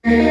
Hello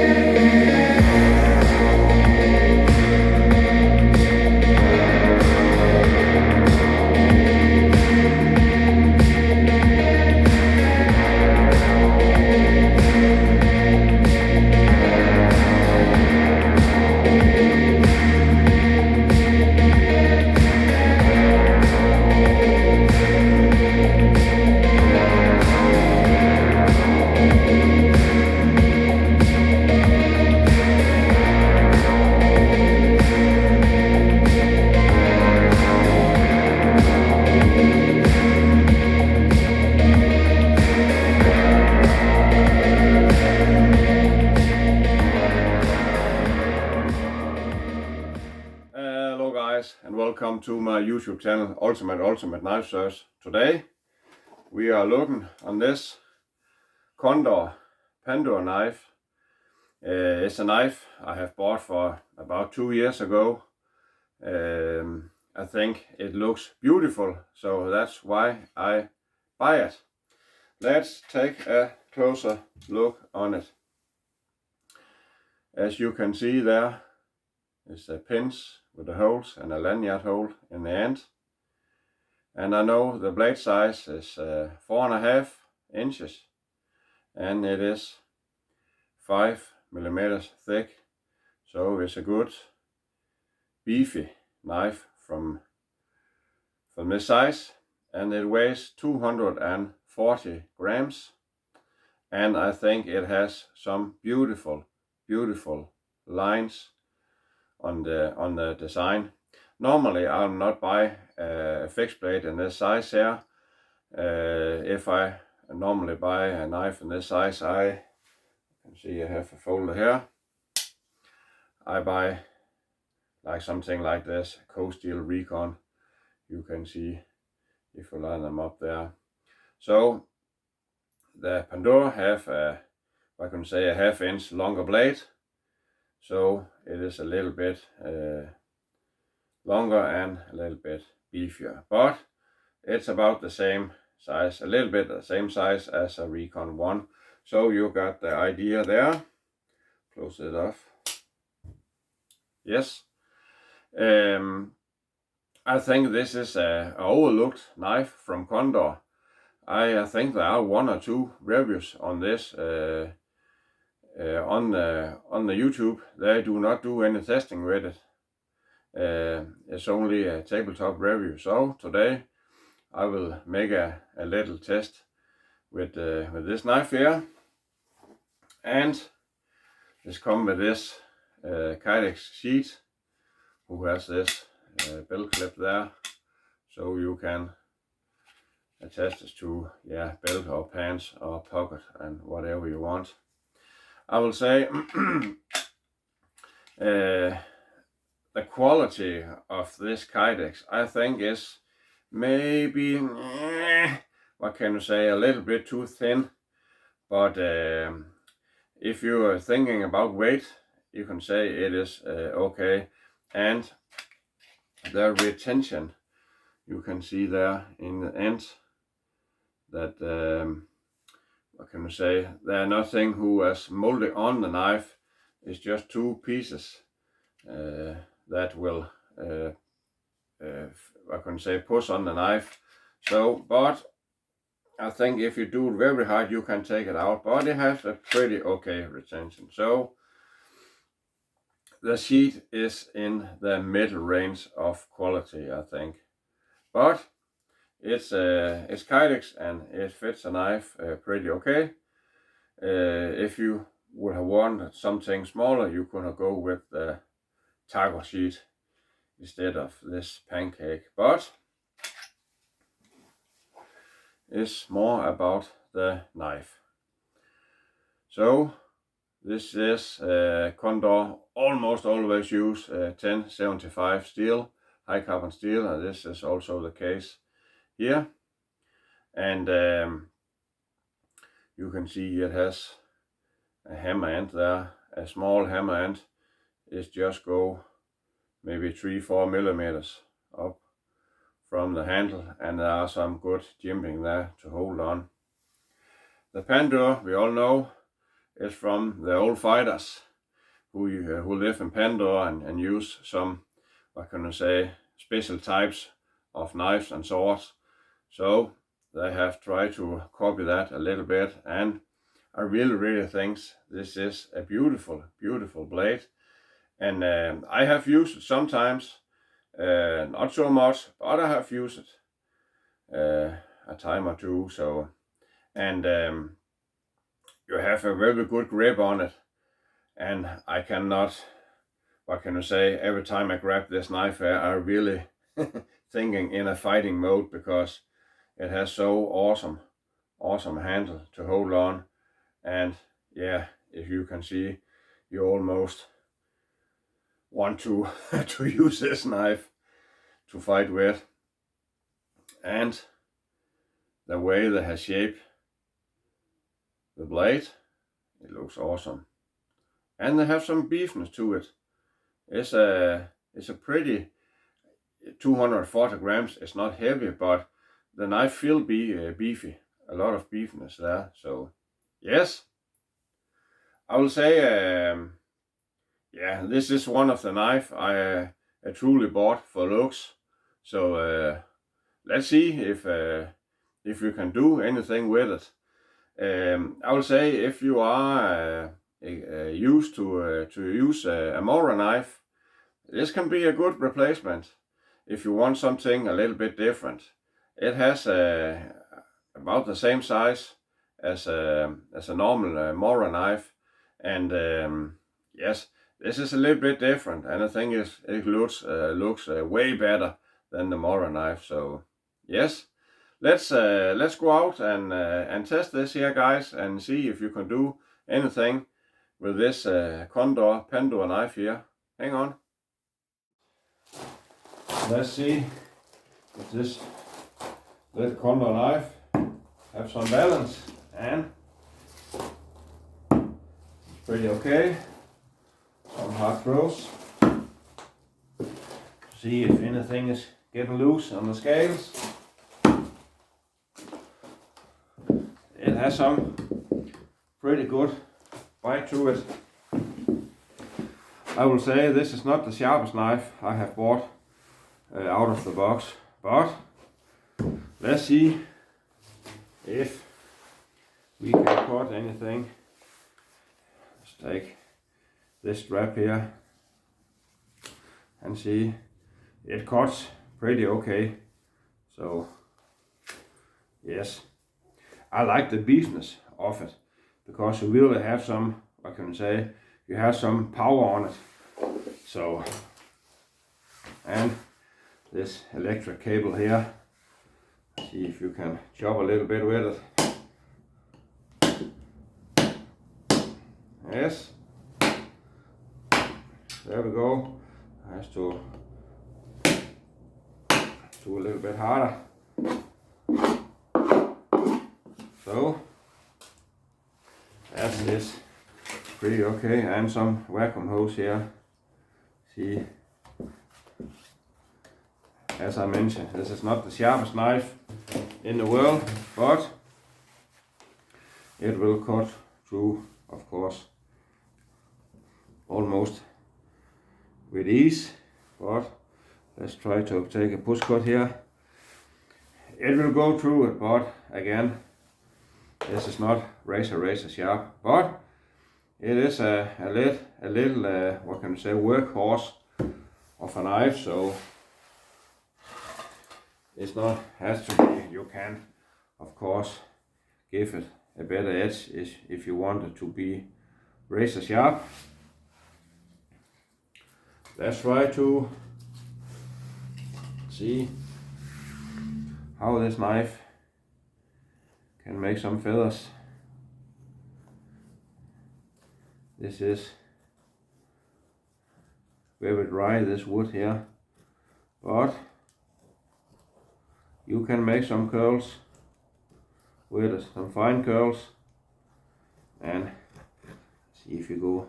guys, and welcome to my YouTube channel Ultimate Knife Search. Today we are looking on this Condor pandur knife. It's a knife I have bought for about 2 years ago. I think it looks beautiful, so that's why I buy it. Let's take a closer look on it. As you can see, there is a pins with the holes and a lanyard hole in the end. And I know the blade size is 4.5 inches and it is 5 millimeters thick. So it's a good beefy knife from this size, and it weighs 240 grams. And I think it has some beautiful lines on the design. Normally I'll not buy a fixed blade in this size here. If I normally buy a knife in this size, I can see I have a folder here. I buy like something like this, Coast Steel Recon. You can see if you line them up there. So the pandur have a, I can say, a half-inch longer blade. So it is a little bit longer and a little bit beefier, but it's about the same size, a little bit the same size as a Recon 1. So you got the idea there. Close it off. Yes. I think this is a overlooked knife from Condor. I think there are 1 or 2 reviews on this on the YouTube. They do not do any testing with it. It's only a tabletop review. So today I will make a little test with this knife here, and it's come with this Kydex sheet, who has this belt clip there, so you can attach this to belt or pants or pocket and whatever you want. I will say the quality of this Kydex, I think, is maybe, what can you say, a little bit too thin. But if you are thinking about weight, you can say it is okay. And the retention, you can see there in the end that what can you say, there are nothing who has molded on the knife. It's just 2 pieces that will I can say push on the knife. So, but I think if you do it very hard, you can take it out, but it has a pretty okay retention. So the sheet is in the middle range of quality, I think, but it's Kydex and it fits a knife pretty okay. If you would have wanted something smaller, you could have go with the tiger sheet instead of this pancake, but it's more about the knife. So this is Condor almost always use 1075 steel, high carbon steel, and this is also the case here. And you can see it has a hammer end there. A small hammer end is just go maybe 3-4 millimeters up from the handle, and there are some good jimping there to hold on. The pandur, we all know, is from the old fighters who live in Pandor and use some, what can I say, special types of knives and swords. So they have tried to copy that a little bit, and I really think this is a beautiful blade. And I have used it sometimes, not so much, but I have used it a time or two. So, and you have a very good grip on it, and I cannot, what can I say, every time I grab this knife here, I really thinking in a fighting mode, because it has so awesome handle to hold on. And yeah, if you can see, you almost want to to use this knife to fight with. And the way they have shaped the blade, it looks awesome. And they have some beefness to it. It's a pretty 240 grams. It's not heavy, but the knife will be beefy. A lot of beefness there. So yes, I will say, yeah, this is one of the knife I truly bought for looks. So let's see if you can do anything with it. I will say, if you are used to use a Mora knife, this can be a good replacement. If you want something a little bit different, it has about the same size as a normal Mora knife, and yes, this is a little bit different, and the thing is, it looks way better than the Mora knife. So yes, let's go out and test this here, guys, and see if you can do anything with this Condor pandur knife here. Hang on. Let's see if this little Condor knife have some balance, and it's pretty okay. Some hard throws. See if anything is getting loose on the scales. It has some pretty good bite to it. I will say this is not the sharpest knife I have bought out of the box, but let's see if we can cut anything. Let's take this strap here and see. It cuts pretty okay. So yes, I like the beefness of it, because you really have some, what can I say, you have some power on it. So, and this electric cable here, see if you can chop a little bit with it. Yes, there we go. I have to do a little bit harder. So that's this, pretty okay, and some vacuum hose here. See, as I mentioned, this is not the sharpest knife in the world, but it will cut through, of course, almost with ease. But let's try to take a push cut here. It will go through it, but again, this is not razor sharp, but it is a little what can I say, workhorse of a knife. So it's not has to be. You can, of course, give it a better edge if you want it to be razor sharp. Let's try to see how this knife can make some feathers. This is very dry, this wood here, but you can make some curls with it, some fine curls. And see if you go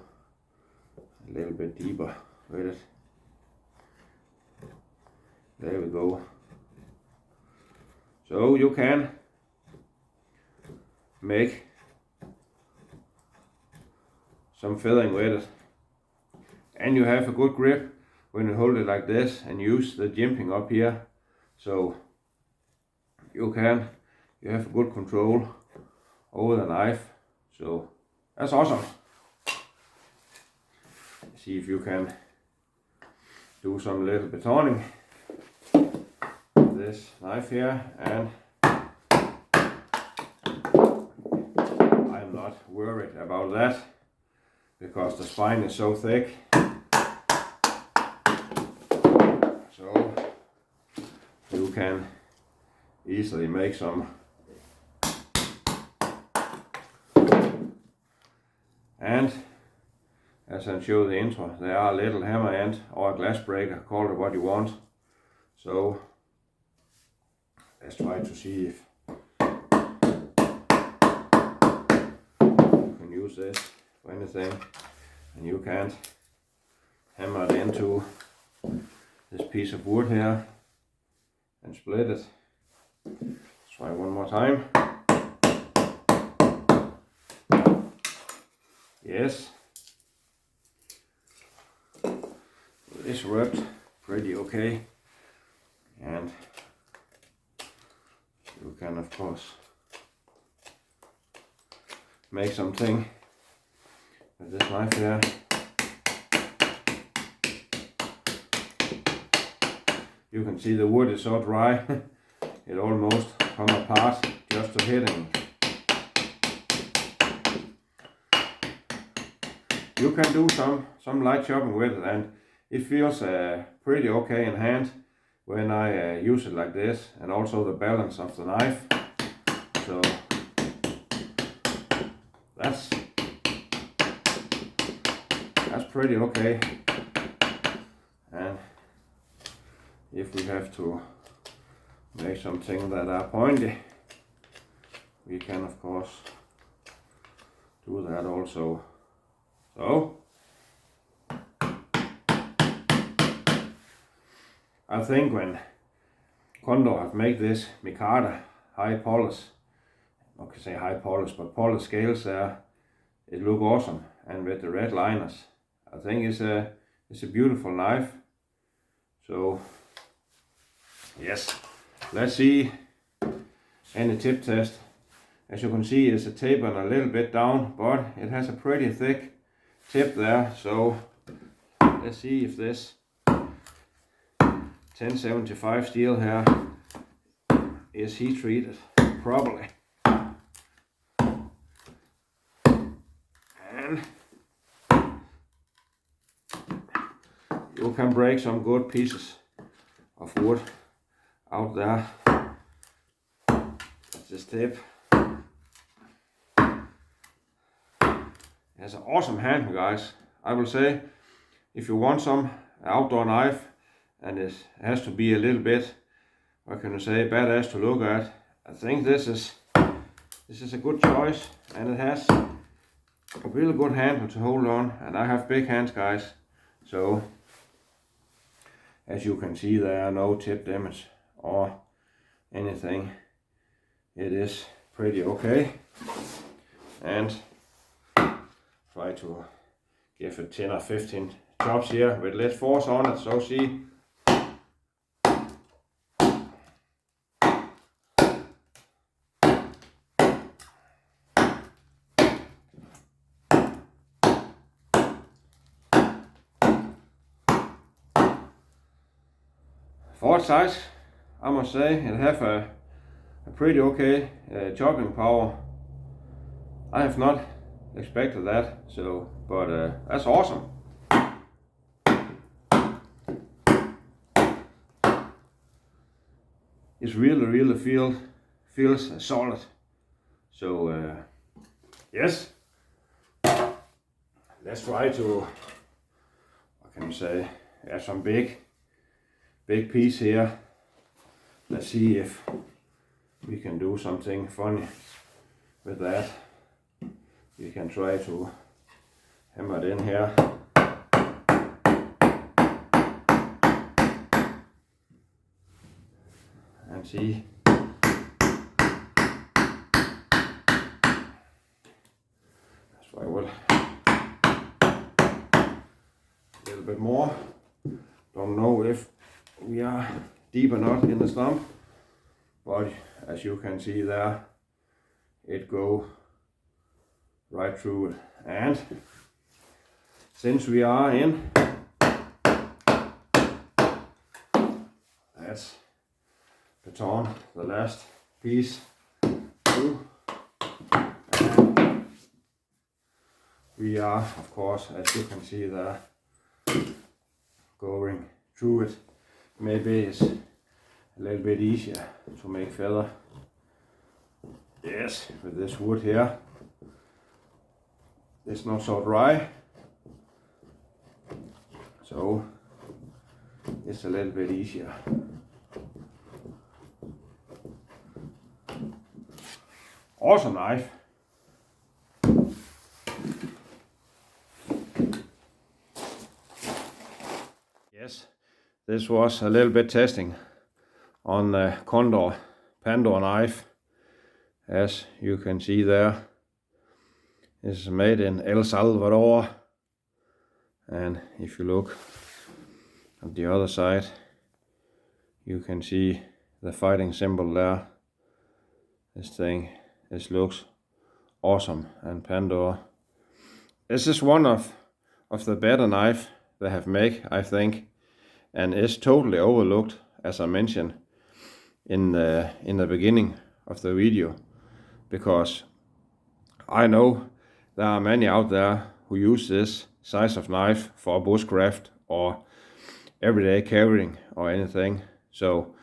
a little bit deeper with it. There we go. So you can make some feeling with it. And you have a good grip when you hold it like this and use the jimping up here. So you have a good control over the knife. So that's awesome. See if you can do some little betoning with this knife here, and I'm not worried about that because the spine is so thick. So you can easily make some. And as I showed the intro, there are a little hammer end or a glass breaker, call it what you want. So let's try to see if you can use this for anything, and you can't hammer it into this piece of wood here and split it. Let's try one more time. Yes, this worked pretty okay, and you can of course make something with this knife here. You can see the wood is so dry it almost come apart just to hitting. You can do some light chopping with it, and it feels pretty okay in hand when I use it like this, and also the balance of the knife. So that's pretty okay. And if we have to make something that are pointy, we can of course do that also. So I think when Condor have made this micarta high polish, I can say high polish, but polish scales there, it look awesome. And with the red liners, I think it's a beautiful knife. So yes, let's see any tip test. As you can see, it's a tapered a little bit down, but it has a pretty thick tip there. So let's see if this 1075 steel here is heat treated properly. And you can break some good pieces of wood out there. That's this tip. It's an awesome hand, guys. I will say, if you want some outdoor knife and it has to be a little bit, what can you say, badass to look at, I think this is a good choice, and it has a really good handle to hold on, and I have big hands, guys. So as you can see, there are no tip damage or anything. It is pretty okay, and try to give it 10 or 15 chops here with less force on it. So see, for its size, I must say it have a pretty okay chopping power. I have not expected that, so but that's awesome. It's really feels solid. So yes, let's try to, what can you say, add some big piece here. Let's see if we can do something funny with that. We can try to hammer it in here. And see. That's why I will bit more. Don't know if we are deep or not in the stump, but as you can see there, it go right through it. And since we are in, that's baton, the last piece through. And we are, of course, as you can see there, going through it. Maybe it's a little bit easier to make feather. Yes, with this wood here, it's not so dry, so it's a little bit easier. Awesome knife. Yes, this was a little bit testing on the Condor pandur knife. As you can see there, it's made in El Salvador, and if you look at the other side, you can see the fighting symbol there. This looks awesome, and pandur. This is one of the better knife they have made, I think, and is totally overlooked, as I mentioned in the beginning of the video, because I know there are many out there who use this size of knife for bushcraft or everyday carrying or anything. So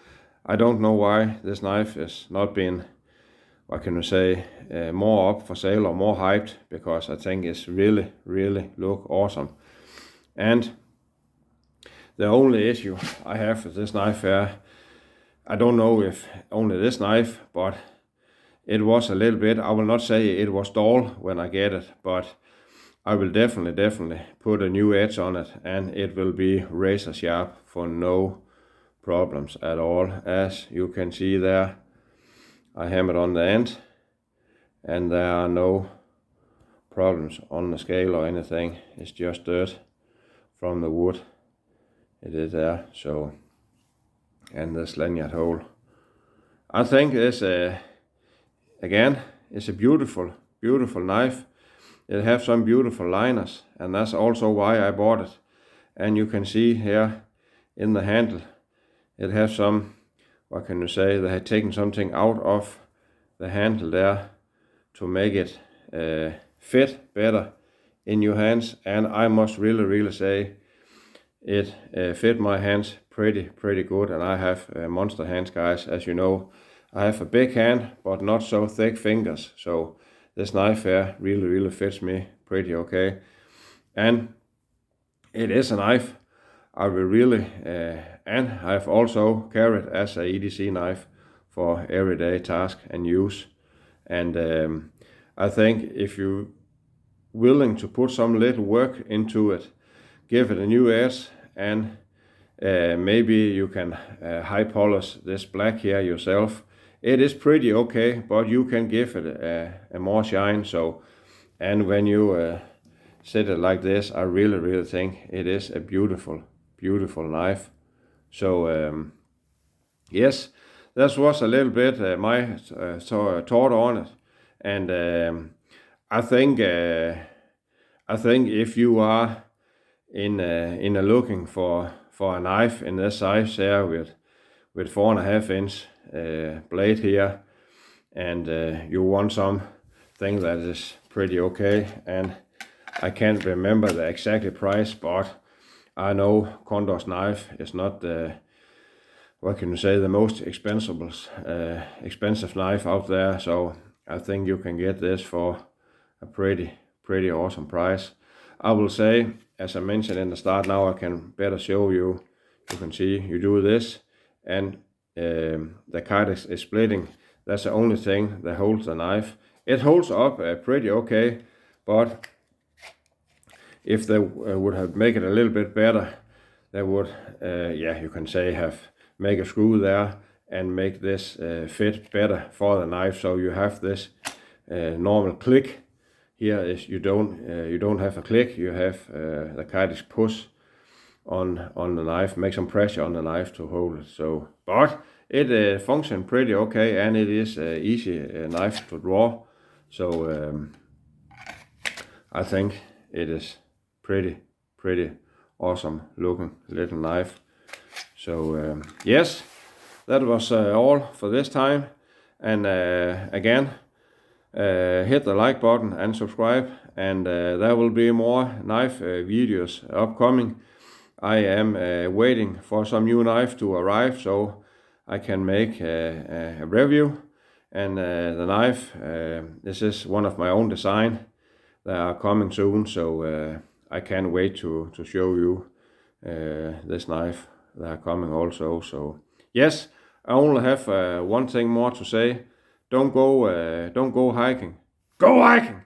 I don't know why this knife is not being, what can you say, more up for sale or more hyped, because I think it's really look awesome. And the only issue I have with this knife here, I don't know if only this knife, but it was a little bit, I will not say it was dull when I get it, but I will definitely put a new edge on it, and it will be razor sharp for no problems at all. As you can see there, I hammered on the end, and there are no problems on the scale or anything. It's just dirt from the wood. It is there, so, and this lanyard hole. I think this again, it's a beautiful knife. It has some beautiful liners, and that's also why I bought it. And you can see here in the handle, it has some, what can you say, they had taken something out of the handle there to make it fit better in your hands. And I must really say it fit my hands pretty good, and I have monster hands, guys. As you know, I have a big hand but not so thick fingers, so this knife here really fits me pretty okay. And it is a knife I will really and I've also carried as a EDC knife for everyday task and use. And I think if you're willing to put some little work into it, give it a new edge, and maybe you can high polish this black here yourself. It is pretty okay, but you can give it a more shine. So, and when you set it like this, I really think it is a beautiful knife. So yes, this was a little bit my thought on it, and I think if you are in a looking for a knife in this size here with 4.5 inch blade here, and you want something that is pretty okay, and I can't remember the exact price, but I know Condor's knife is not the, what can you say, the most expensive knife out there. So I think you can get this for a pretty awesome price. I will say, as I mentioned in the start, now I can better show you. You can see you do this, and the kydex is splitting. That's the only thing that holds the knife. It holds up pretty okay, but if they would have make it a little bit better, they would, yeah, you can say, have make a screw there and make this fit better for the knife. So you have this normal click. Here is you don't have a click. You have the kydex push, on the knife, make some pressure on the knife to hold it. So, but it functions pretty okay, and it is an easy knife to draw. So I think it is pretty awesome looking little knife. So yes, that was all for this time. And again, hit the like button and subscribe, and there will be more knife videos upcoming. I am waiting for some new knife to arrive so I can make a review. And the knife, this is one of my own design. They are coming soon, so I can't wait to show you this knife. They are coming also. So yes, I only have one thing more to say. Don't go hiking. Go hiking!